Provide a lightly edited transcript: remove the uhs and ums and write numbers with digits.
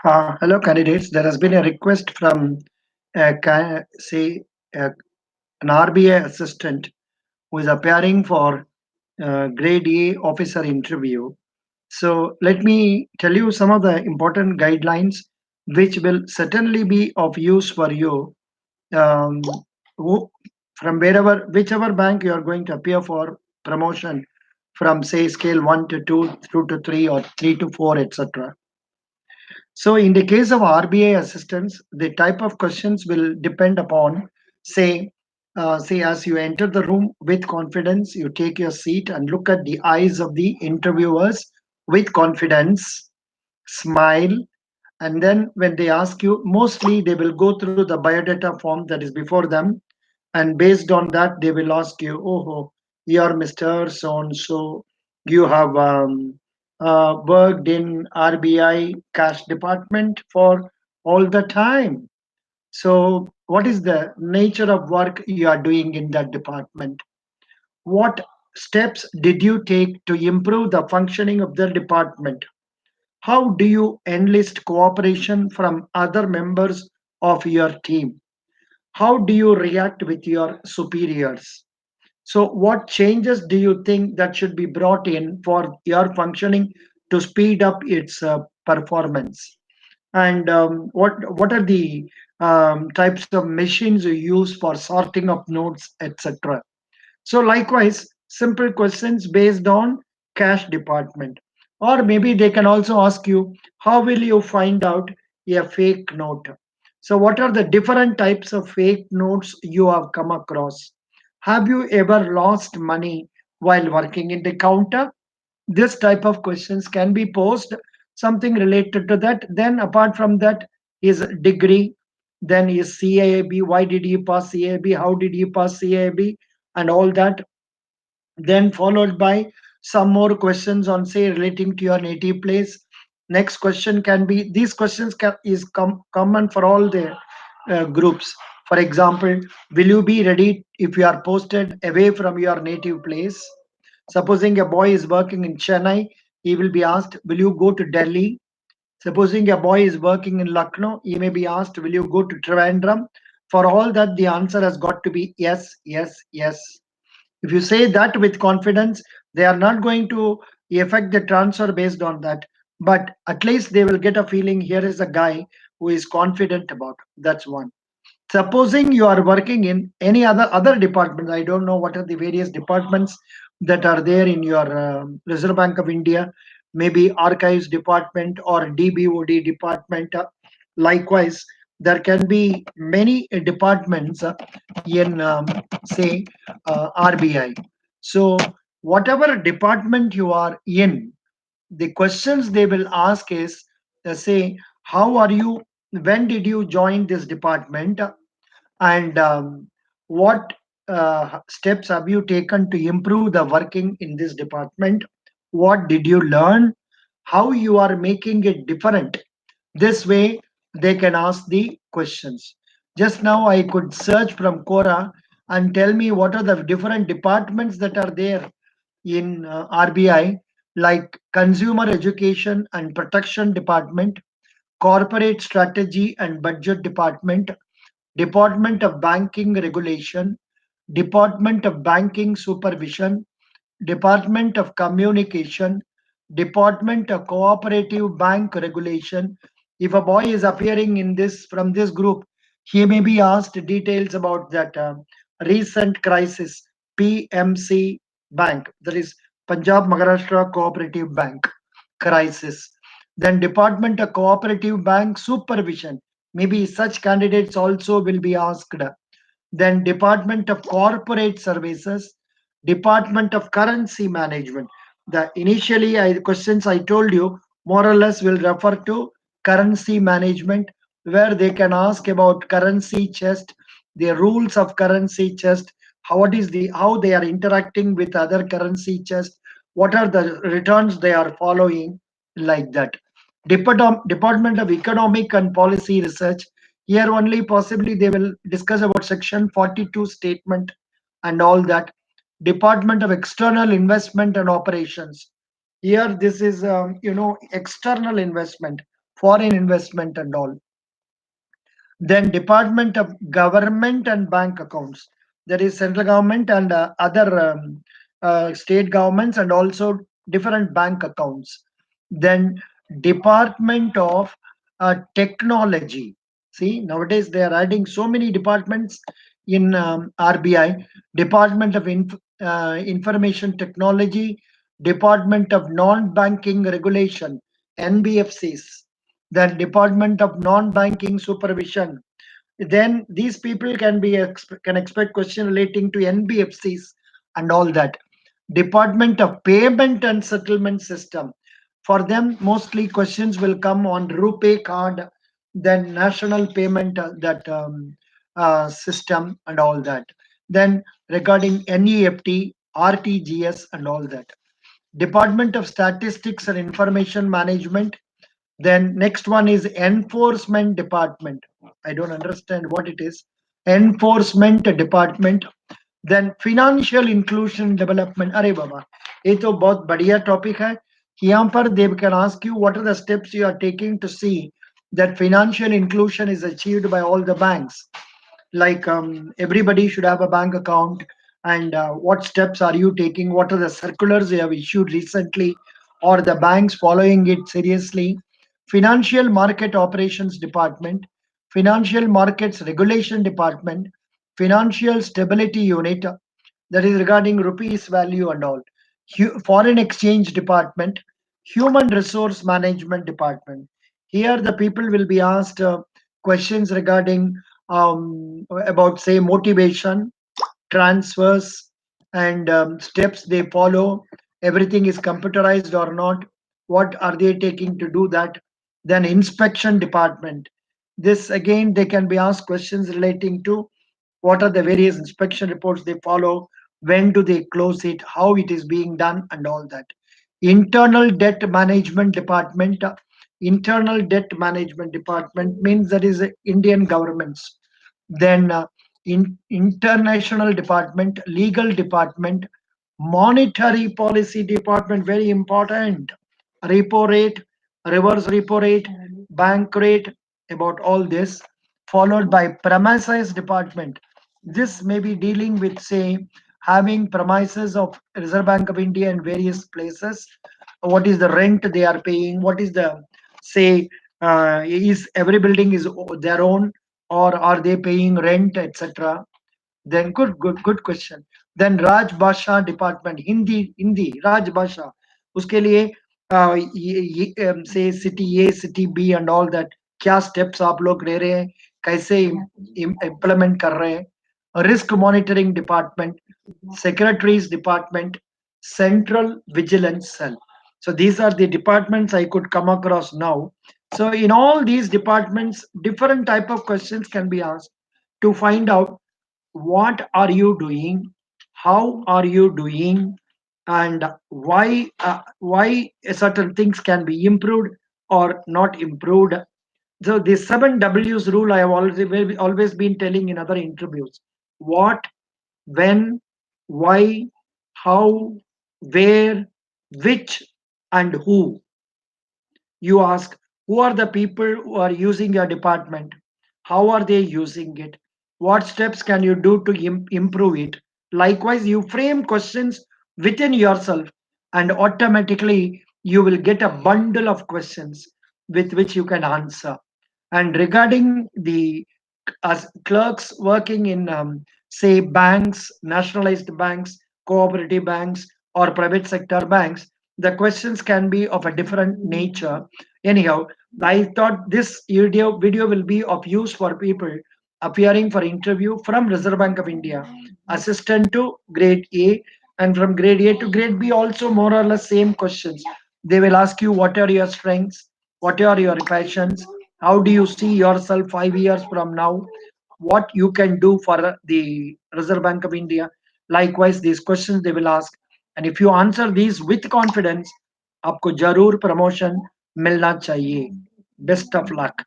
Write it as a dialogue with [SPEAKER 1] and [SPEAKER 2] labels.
[SPEAKER 1] Hello, candidates. There has been a request from, say, an RBI assistant who is appearing for grade A officer interview. So, let me tell you some of the important guidelines which will certainly be of use for you um, who, from whichever bank you are going to appear for promotion from, say, scale 1 to 2 through to 3 or 3 to 4, etc. So, in the case of RBI assistance, the type of questions will depend upon, say, as you enter the room with confidence, you take your seat and look at the eyes of the interviewers with confidence, smile, and then when they ask you, mostly they will go through the biodata form that is before them, and based on that they will ask you, oh, you're Mr. So and so, you have worked in RBI cash department for all the time. So what is the nature of work you are doing in that department? What steps did you take to improve the functioning of the department? How do you enlist cooperation from other members of your team? How do you react with your superiors? So, what changes do you think that should be brought in for your functioning to speed up its performance? And what are the types of machines you use for sorting of notes, etc.? So, likewise, simple questions based on cash department. Or maybe they can also ask you, how will you find out a fake note? So, what are the different types of fake notes you have come across? Have you ever lost money while working in the counter? This type of questions can be posed, something related to that. Then, apart from that, is degree, then is CAB, why did you pass CAB, how did you pass CAB, and all that, then followed by some more questions on, say, relating to your native place. Next question can be, these questions common for all the groups. For example, will you be ready if you are posted away from your native place? Supposing a boy is working in Chennai, he will be asked, will you go to Delhi? Supposing a boy is working in Lucknow, he may be asked, will you go to Trivandrum? For all that, the answer has got to be yes, yes, yes. If you say that with confidence, they are not going to affect the transfer based on that. But at least they will get a feeling, here is a guy who is confident about. That's one. Supposing you are working in any other departments, I don't know what are the various departments that are there in your Reserve Bank of India, maybe archives department or DBOD department. Likewise, there can be many departments in, say, RBI. So whatever department you are in, the questions they will ask is, say, how are you, when did you join this department, and what steps have you taken to improve the working in this department? What did you learn? How you are making it different? This way, they can ask the questions. Just now, I could search from Quora and tell me what are the different departments that are there in RBI, like Consumer Education and Protection Department, Corporate Strategy and Budget Department, Department of Banking Regulation, Department of Banking Supervision, Department of Communication, Department of Cooperative Bank Regulation. If a boy is appearing in this from this group, he may be asked details about that recent crisis, PMC Bank, that is Punjab Maharashtra Cooperative Bank crisis. Then Department of Cooperative Bank Supervision. Maybe such candidates also will be asked. Then Department of Corporate Services, Department of Currency Management. The initially questions I told you more or less will refer to currency management, where they can ask about currency chest, the rules of currency chest, how they are interacting with other currency chest, what are the returns they are following, like that. Department of Economic and Policy Research. Here only possibly they will discuss about Section 42 statement and all that. Department of External Investment and Operations. Here this is external investment, foreign investment and all. Then Department of Government and Bank Accounts. There is central government and other state governments and also different bank accounts. Then Department of Technology. See, nowadays they are adding so many departments in RBI. Department of Information Technology, Department of Non-Banking Regulation, NBFCs, then Department of Non-Banking Supervision. Then these people can expect question relating to NBFCs and all that. Department of Payment and Settlement System. For them, mostly questions will come on RuPay card, then national payment system and all that. Then regarding NEFT, RTGS and all that. Department of Statistics and Information Management. Then next one is Enforcement Department. I don't understand what it is. Enforcement Department. Then Financial Inclusion Development. अरे बाबा, ये तो बहुत बढ़िया topic है. यहाँ पर they can ask you what are the steps you are taking to see that financial inclusion is achieved by all the banks. Like everybody should have a bank account, and what steps are you taking? What are the circulars you have issued recently, or the banks following it seriously? Financial Market Operations Department, Financial Markets Regulation Department, Financial Stability Unit, that is regarding rupees value and all. Foreign Exchange Department, Human Resource Management Department. Here the people will be asked questions regarding about say motivation, transfers, and steps they follow. Everything is computerized or not. What are they taking to do that? Then Inspection Department. This again they can be asked questions relating to what are the various inspection reports they follow, when do they close it, how it is being done, and all that. Internal Debt Management Department. Internal Debt Management Department means that is Indian governments. Then International Department, Legal Department, Monetary Policy Department, very important. Repo rate, reverse repo rate, bank rate, about all this, followed by Premises Department. This may be dealing with, say, having premises of Reserve Bank of India in various places. What is the rent they are paying? What is the, say, is every building is their own, or are they paying rent, etc.? Then good question. Then Raj Bhasha Department, Hindi Raj Bhasha. उसके लिए से city A city B and all that क्या steps आप लोग ले रहे हैं, कैसे इम्प्लीमेंट कर रहे हैं. Risk monitoring department, secretaries department, central vigilance cell. So these are the departments I could come across now. So in all these departments different type of questions can be asked to find out what are you doing, how are you doing, and why certain things can be improved or not improved. So the 7 W's rule I have always been telling in other interviews: what, when, why, how, where, which, and who. You ask, who are the people who are using your department? How are they using it? What steps can you do to improve it? Likewise, you frame questions within yourself, and automatically you will get a bundle of questions with which you can answer. And regarding the as clerks working in, say, banks, nationalized banks, cooperative banks, or private sector banks, the questions can be of a different nature. Anyhow, I thought this video will be of use for people appearing for interview from Reserve Bank of India, assistant to grade A, and from grade A to grade B also more or less same questions. They will ask you what are your strengths, what are your passions, how do you see yourself 5 years from now, what you can do for the Reserve Bank of India. Likewise, these questions they will ask, and if you answer these with confidence, आपको जरूर promotion मिलना चाहिए. Best of luck.